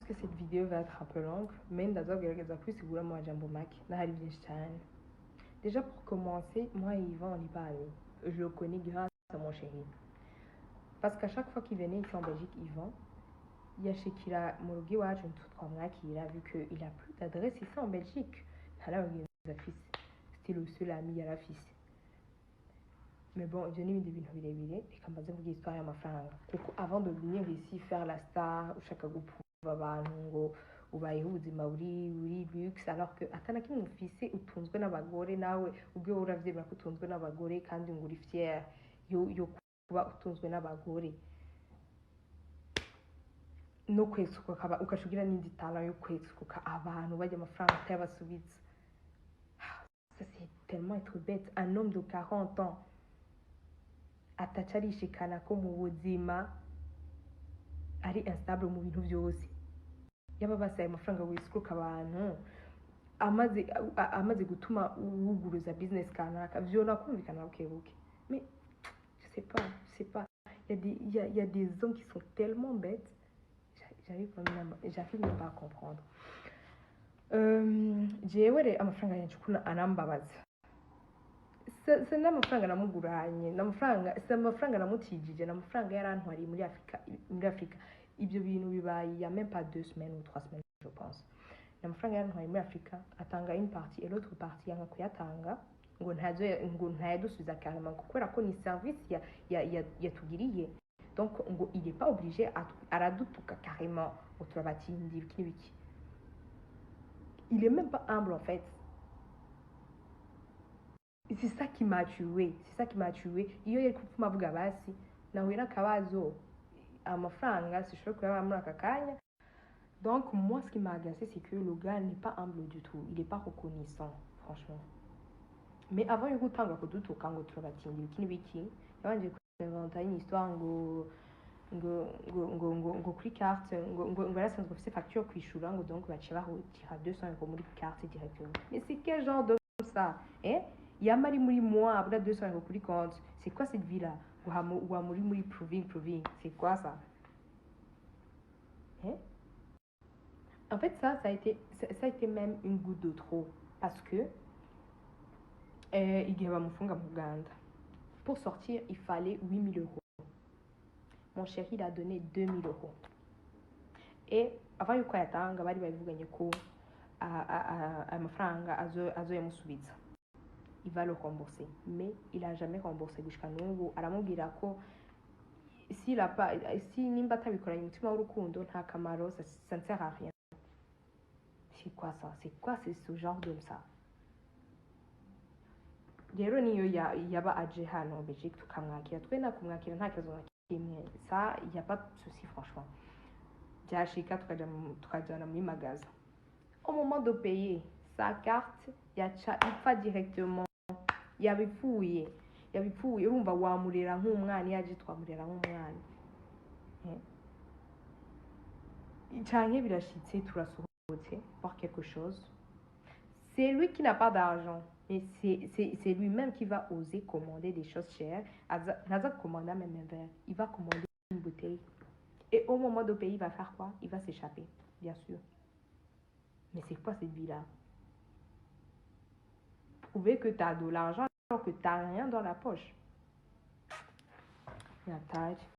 que cette vidéo va être un peu longue, mais ndazagerageza kwisigura mu majambo make n'ahari byinshi cyane. Déjà pour commencer, moi et Yvan on n'est pas amis. Je le connais grâce à mon chéri. Parce qu'à chaque fois qu'il venait ici en Belgique, Yvan, yashikira mu rugo iwacu ntitwamwakira vu qu'il a plus d'adresse ici en Belgique. Ntarabagenzi afise. C'était le seul ami yari afise. Mais bon, ibyo ni ibindi bintu birebire reka mbaze mvuga histoire y'amafaranga kuko avant de venir ici faire la star ushaka gupfuva abantu ngo ubayeho ubuzima buri luxe alors que atana kimwe ufise utunzwe n'abagore nawe ubwe uravyemera ko utunzwe n'abagore kandi ngo uri fier yo kuba utunzwe n'abagore no kwesuka ukashugira n'indi talent yo kwesuka abantu bajya amafaranga atayabasubiza. Ça c'est tellement être bête. Un homme de 40 ans atacharishikana ko mu buzima ari instable mu bintu byose yaba basaye amafaranga wisuka abantu amaze gutuma wuguruza business kanaka vyo nakumvikana bukebuke. Mais je sais pas il y a des hommes qui sont tellement bêtes, j'arrive même pas à comprendre. Jewe amafaranga yancu kuna anambabaza. Se n'amafaranga namuguranye n'amafaranga namutijije n'amafaranga yarantwariye muri Afrika ibyo bintu bibaye ya même pas 2 semaines ou 3 semaines je pense. N'amafaranga yarantwariye muri Afrika atanga une partie et l'autre partie yanga kuyatanga ngo ntayadusubiza carrément kubera ko ni service yatugiriye, donc ngo il est pas obligé aradutuka carrément ngo turabatindi biki. Il est même pas humble en fait. C'est ça qui m'a tué. Iyo yari kupfuma avuga basi nahuye n'akabazo amafaranga sishobora kuyaba muri aka kanya. Donc moi ce qui m'a agacé c'est que le gars n'est pas humble du tout, il est pas reconnaissant franchement. Mais avant yo gutanga kudutuka ngo turabatindi biki yabanje kwinventa une histoire ngo kuri carte ngo yarasanzwe afite facture kwishura ngo donc baciye bahutira 200 € muri carte directement. Mais c'est quel genre de ça yamari muri mois abura 200 € kuri compte? C'est quoi cette vie là? Ou muri proving, c'est quoi ça? En fait ça a été même une goutte de trop parce que igihe bamufunga mu Uganda pour sortir il fallait 8 000 €. Mon chéri il a donné 2 000 €. Et avant yuko yatanga bari bavuganye ko amafaranga azoyamusubiza, il va le rembourser, mais il a jamais remboursé gushika n'ubu. Aramubwira ko si nimba atabikoranye umutima w'urukundo nta kamaro, ça ne sert à rien. C'est quoi ça? C'est ce genre d'homme ça? Rero niyo yaba aje hano Belgique tukamwakira twe nakumwakira nta kibazo kimwe, ça il y a pas de souci franchement. Byashika tukajana muri magasin, au moment de payer sa carte yaca ipfa directement. Yabipfuye urumva wamurera nk'umwana yaje twamurera nk'umwana canke birashitse turasohotse voir quelque chose, c'est lui qui n'a pas d'argent, mais c'est lui-même qui va oser commander des choses chères. Naza commander même un verre, il va commander une bouteille et au moment de payer il va faire quoi? Il va s'échapper, bien sûr. Mais c'est quoi cette vie là? Prouver que tu as de l'argent alors que tu n'as rien dans la poche.